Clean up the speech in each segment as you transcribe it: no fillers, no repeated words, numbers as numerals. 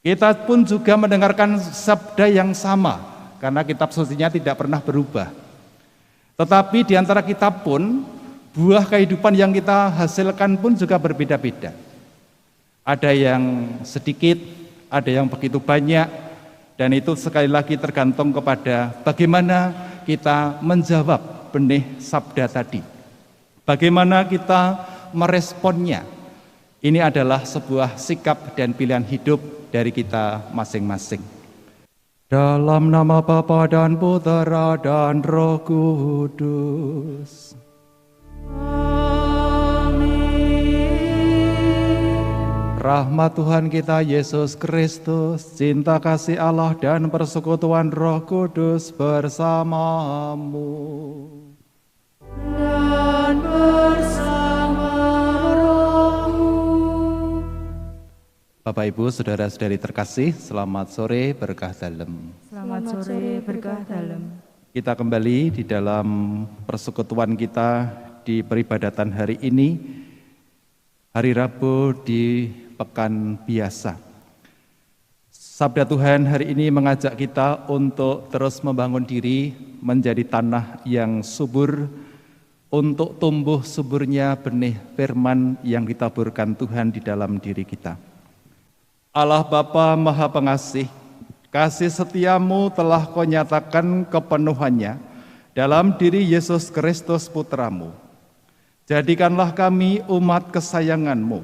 Kita pun juga mendengarkan sabda yang sama, karena kitab sucinya tidak pernah berubah. Tetapi di antara kita pun, buah kehidupan yang kita hasilkan pun juga berbeda-beda. Ada yang sedikit, ada yang begitu banyak, dan itu sekali lagi tergantung kepada bagaimana kita menjawab benih sabda tadi. Bagaimana kita meresponnya. Ini adalah sebuah sikap dan pilihan hidup dari kita masing-masing. Dalam nama Bapa dan Putera dan Roh Kudus. Rahmat Tuhan kita Yesus Kristus, cinta kasih Allah dan persekutuan Roh Kudus bersamamu. Dan bersama rohmu. Bapak Ibu, saudara-saudari terkasih, selamat sore berkah dalam. Selamat sore berkah dalam. Kita kembali di dalam persekutuan kita di peribadatan hari ini, hari Rabu di Pekan Biasa. Sabda Tuhan hari ini mengajak kita untuk terus membangun diri menjadi tanah yang subur, untuk tumbuh suburnya benih firman yang ditaburkan Tuhan di dalam diri kita. Allah Bapa Maha Pengasih, kasih setiamu telah kau nyatakan kepenuhannya dalam diri Yesus Kristus Putramu. Jadikanlah kami umat kesayanganmu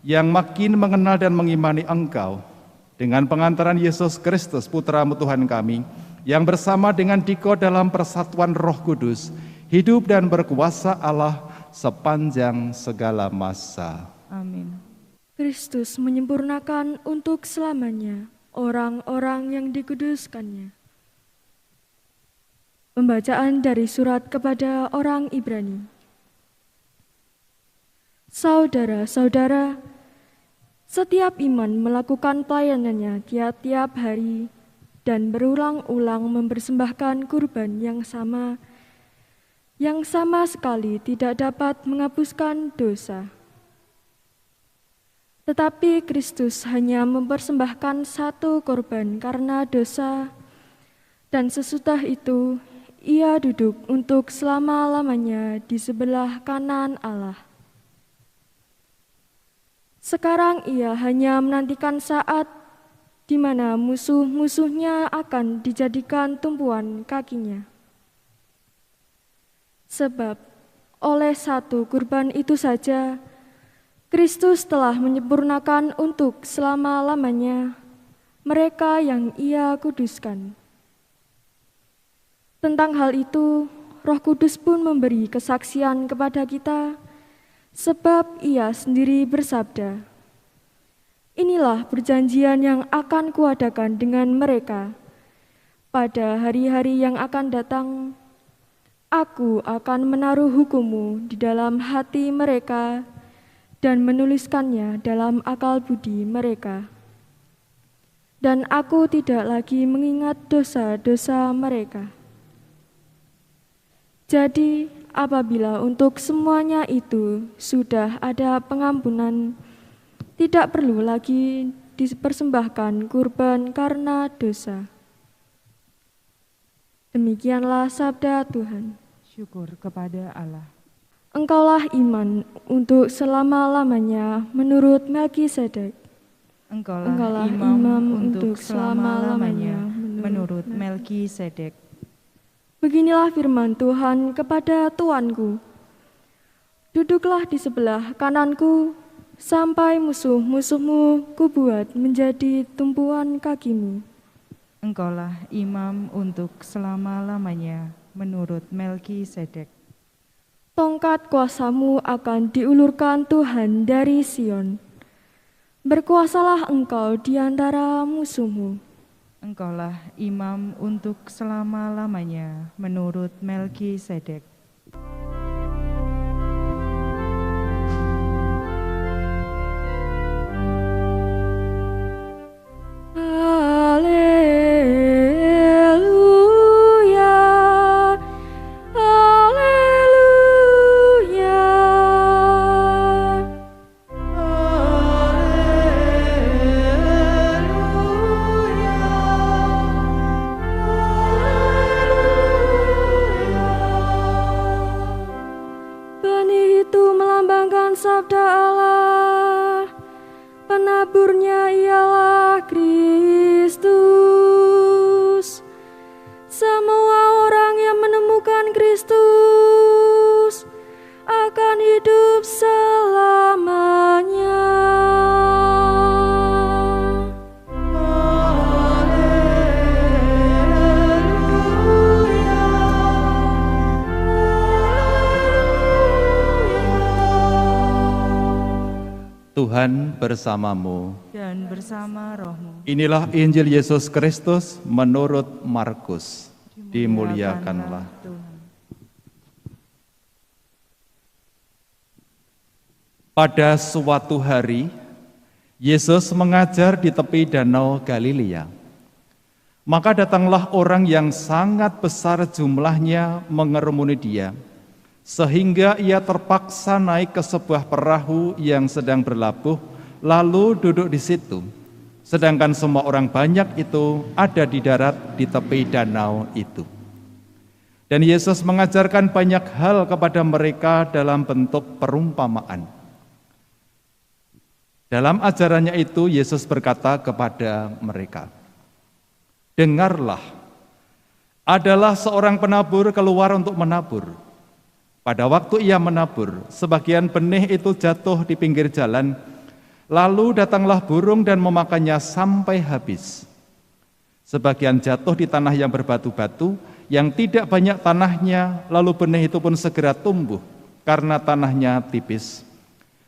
yang makin mengenal dan mengimani Engkau dengan pengantaran Yesus Kristus Putramu Tuhan kami, yang bersama dengan Diko dalam persatuan Roh Kudus, hidup dan berkuasa Allah sepanjang segala masa. Amin. Kristus menyempurnakan untuk selamanya orang-orang yang dikuduskannya. Pembacaan dari surat kepada orang Ibrani. Saudara-saudara, setiap iman melakukan pelayanannya tiap-tiap hari dan berulang-ulang mempersembahkan kurban yang sama sekali tidak dapat menghapuskan dosa. Tetapi Kristus hanya mempersembahkan satu korban karena dosa, dan sesudah itu Ia duduk untuk selama-lamanya di sebelah kanan Allah. Sekarang Ia hanya menantikan saat di mana musuh-musuhnya akan dijadikan tumpuan kakinya. Sebab oleh satu kurban itu saja, Kristus telah menyempurnakan untuk selama-lamanya mereka yang Ia kuduskan. Tentang hal itu, Roh Kudus pun memberi kesaksian kepada kita, sebab Ia sendiri bersabda, "Inilah perjanjian yang akan kuadakan dengan mereka. Pada hari-hari yang akan datang, Aku akan menaruh hukum-Mu di dalam hati mereka dan menuliskannya dalam akal budi mereka. Dan Aku tidak lagi mengingat dosa-dosa mereka." Jadi, apabila untuk semuanya itu sudah ada pengampunan, tidak perlu lagi dipersembahkan kurban karena dosa. Demikianlah sabda Tuhan. Syukur kepada Allah. Engkaulah iman untuk selama-lamanya menurut Melkisedek. Engkaulah imam untuk selama-lamanya menurut Melkisedek. Beginilah firman Tuhan kepada Tuanku. Duduklah di sebelah kananku, sampai musuh-musuhmu kubuat menjadi tumpuan kakimu. Engkaulah imam untuk selama-lamanya menurut Melkisedek. Tongkat kuasamu akan diulurkan Tuhan dari Sion. Berkuasalah engkau di antara musuhmu. Engkaulah imam untuk selama-lamanya menurut Melkisedek. bersamamu. dan bersama rohmu. Inilah Injil Yesus Kristus menurut Markus. Dimuliakanlah Tuhan. Pada suatu hari, Yesus mengajar di tepi danau Galilea. Maka datanglah orang yang sangat besar jumlahnya mengerumuni dia, sehingga ia terpaksa naik ke sebuah perahu yang sedang berlabuh, lalu duduk di situ. Sedangkan semua orang banyak itu ada di darat di tepi danau itu. Dan Yesus mengajarkan banyak hal kepada mereka dalam bentuk perumpamaan. Dalam ajarannya itu, Yesus berkata kepada mereka, "Dengarlah, adalah seorang penabur keluar untuk menabur. Pada waktu ia menabur, sebagian benih itu jatuh di pinggir jalan, lalu datanglah burung dan memakannya sampai habis. Sebagian jatuh di tanah yang berbatu-batu, yang tidak banyak tanahnya, lalu benih itu pun segera tumbuh, karena tanahnya tipis.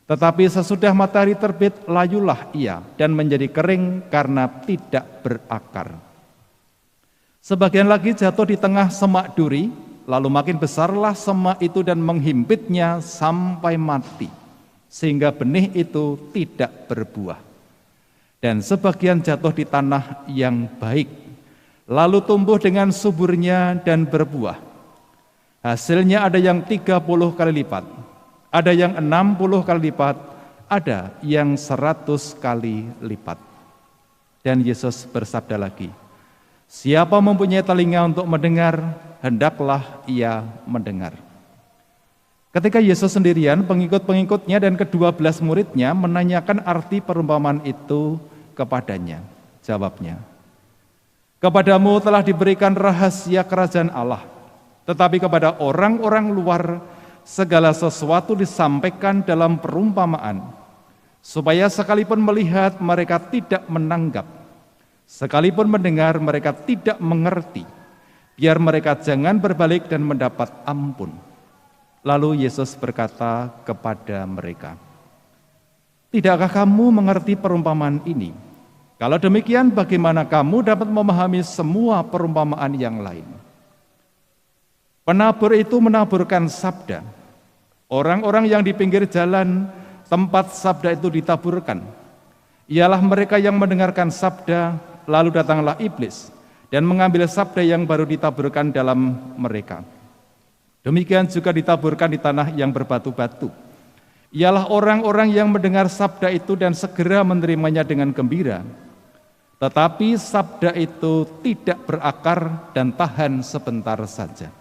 Tetapi sesudah matahari terbit, layulah ia dan menjadi kering karena tidak berakar. Sebagian lagi jatuh di tengah semak duri, lalu makin besarlah semak itu dan menghimpitnya sampai mati, sehingga benih itu tidak berbuah. Dan sebagian jatuh di tanah yang baik, lalu tumbuh dengan suburnya dan berbuah. Hasilnya ada yang 30 kali lipat, ada yang 60 kali lipat, ada yang 100 kali lipat." Dan Yesus bersabda lagi, "Siapa mempunyai telinga untuk mendengar, hendaklah ia mendengar." Ketika Yesus sendirian, pengikut-pengikutnya dan ke-12 muridnya menanyakan arti perumpamaan itu kepadanya. Jawabnya, "Kepadamu telah diberikan rahasia kerajaan Allah, tetapi kepada orang-orang luar segala sesuatu disampaikan dalam perumpamaan, supaya sekalipun melihat mereka tidak menanggap, sekalipun mendengar mereka tidak mengerti, biar mereka jangan berbalik dan mendapat ampun." Lalu Yesus berkata kepada mereka, "Tidakkah kamu mengerti perumpamaan ini? Kalau demikian, bagaimana kamu dapat memahami semua perumpamaan yang lain? Penabur itu menaburkan sabda. Orang-orang yang di pinggir jalan tempat sabda itu ditaburkan, ialah mereka yang mendengarkan sabda, lalu datanglah iblis dan mengambil sabda yang baru ditaburkan dalam mereka. Demikian juga ditaburkan di tanah yang berbatu-batu, ialah orang-orang yang mendengar sabda itu dan segera menerimanya dengan gembira. Tetapi sabda itu tidak berakar dan tahan sebentar saja.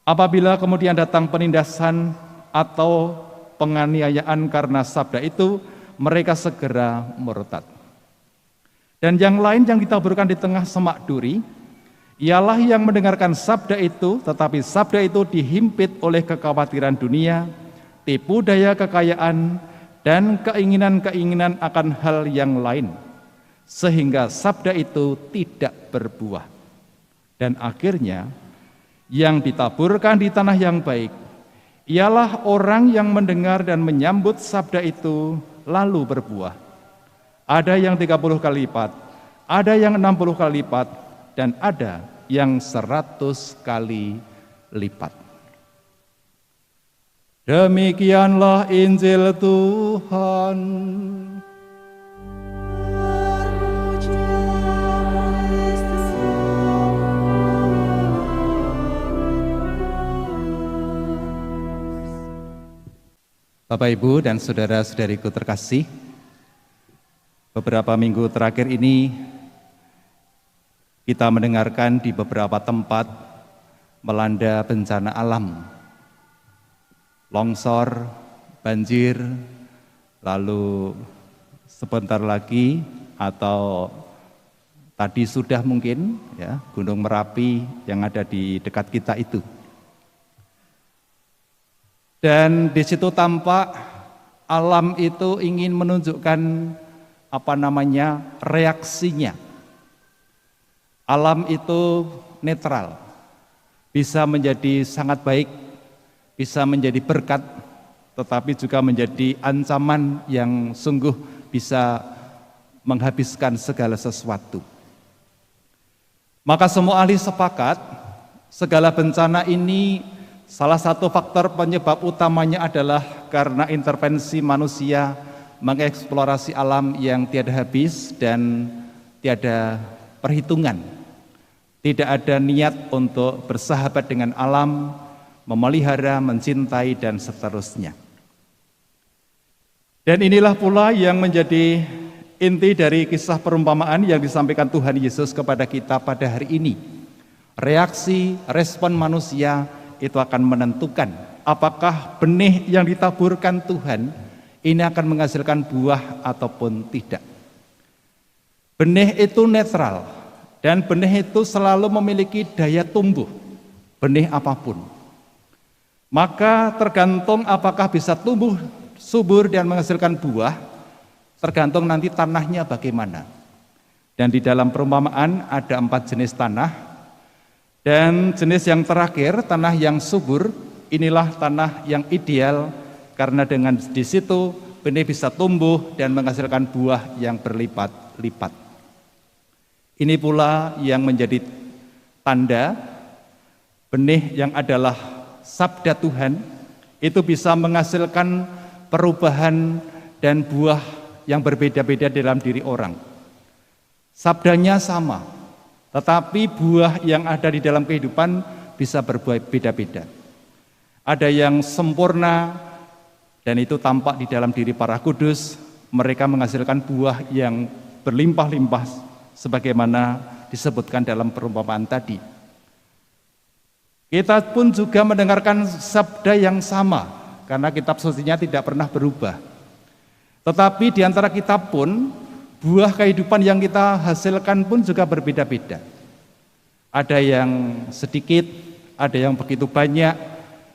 Apabila kemudian datang penindasan atau penganiayaan karena sabda itu, mereka segera murtad. Dan yang lain yang ditaburkan di tengah semak duri, ialah yang mendengarkan sabda itu, tetapi sabda itu dihimpit oleh kekhawatiran dunia, tipu daya kekayaan, dan keinginan-keinginan akan hal yang lain, sehingga sabda itu tidak berbuah. Dan akhirnya, yang ditaburkan di tanah yang baik, ialah orang yang mendengar dan menyambut sabda itu, lalu berbuah. Ada yang 30 kali lipat, ada yang 60 kali lipat, dan ada yang 100 kali lipat. Demikianlah Injil Tuhan. Bapak, Ibu, dan saudara-saudariku terkasih, beberapa minggu terakhir ini kita mendengarkan di beberapa tempat melanda bencana alam, longsor, banjir, lalu sebentar lagi atau tadi sudah mungkin ya Gunung Merapi yang ada di dekat kita itu. Dan di situ tampak alam itu ingin menunjukkan reaksinya. Alam itu netral, bisa menjadi sangat baik, bisa menjadi berkat, tetapi juga menjadi ancaman yang sungguh bisa menghabiskan segala sesuatu. Maka semua ahli sepakat, segala bencana ini salah satu faktor penyebab utamanya adalah karena intervensi manusia mengeksplorasi alam yang tiada habis dan tiada perhitungan. Tidak ada niat untuk bersahabat dengan alam, memelihara, mencintai, dan seterusnya. Dan inilah pula yang menjadi inti dari kisah perumpamaan yang disampaikan Tuhan Yesus kepada kita pada hari ini. Reaksi, respon manusia itu akan menentukan apakah benih yang ditaburkan Tuhan ini akan menghasilkan buah ataupun tidak. Benih itu netral dan benih itu selalu memiliki daya tumbuh, benih apapun. Maka tergantung apakah bisa tumbuh subur dan menghasilkan buah, tergantung nanti tanahnya bagaimana. Dan di dalam perumpamaan ada 4 jenis tanah. Dan jenis yang terakhir, tanah yang subur, inilah tanah yang ideal karena dengan di situ benih bisa tumbuh dan menghasilkan buah yang berlipat-lipat. Ini pula yang menjadi tanda benih yang adalah sabda Tuhan itu bisa menghasilkan perubahan dan buah yang berbeda-beda dalam diri orang. Sabdanya sama, tetapi buah yang ada di dalam kehidupan bisa berbeda-beda. Ada yang sempurna dan itu tampak di dalam diri para kudus, mereka menghasilkan buah yang berlimpah-limpah sebagaimana disebutkan dalam perumpamaan tadi. Kita pun juga mendengarkan sabda yang sama karena kitab sucinya tidak pernah berubah. Tetapi di antara kita pun buah kehidupan yang kita hasilkan pun juga berbeda-beda. Ada yang sedikit, ada yang begitu banyak,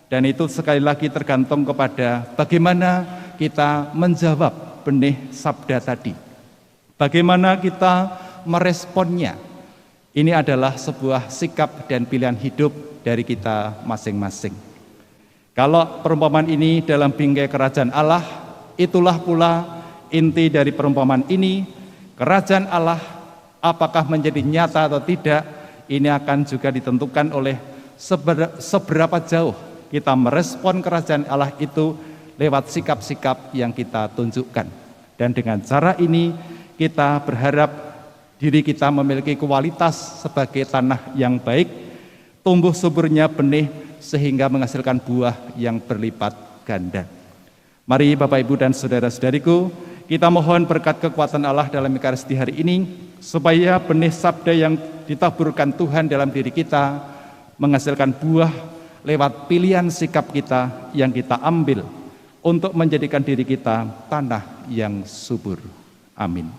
dan itu sekali lagi tergantung kepada bagaimana kita menjawab benih sabda tadi. Bagaimana kita meresponnya. Ini adalah sebuah sikap dan pilihan hidup dari kita masing-masing. Kalau perumpamaan ini dalam bingkai kerajaan Allah, itulah pula inti dari perumpamaan ini. Kerajaan Allah apakah menjadi nyata atau tidak, ini akan juga ditentukan oleh seberapa jauh kita merespon kerajaan Allah itu lewat sikap-sikap yang kita tunjukkan. Dan dengan cara ini kita berharap diri kita memiliki kualitas sebagai tanah yang baik, tumbuh suburnya benih sehingga menghasilkan buah yang berlipat ganda. Mari Bapak Ibu dan saudara-saudariku, kita mohon berkat kekuatan Allah dalam Ekaristi hari ini, supaya benih sabda yang ditaburkan Tuhan dalam diri kita menghasilkan buah lewat pilihan sikap kita yang kita ambil untuk menjadikan diri kita tanah yang subur. Amin.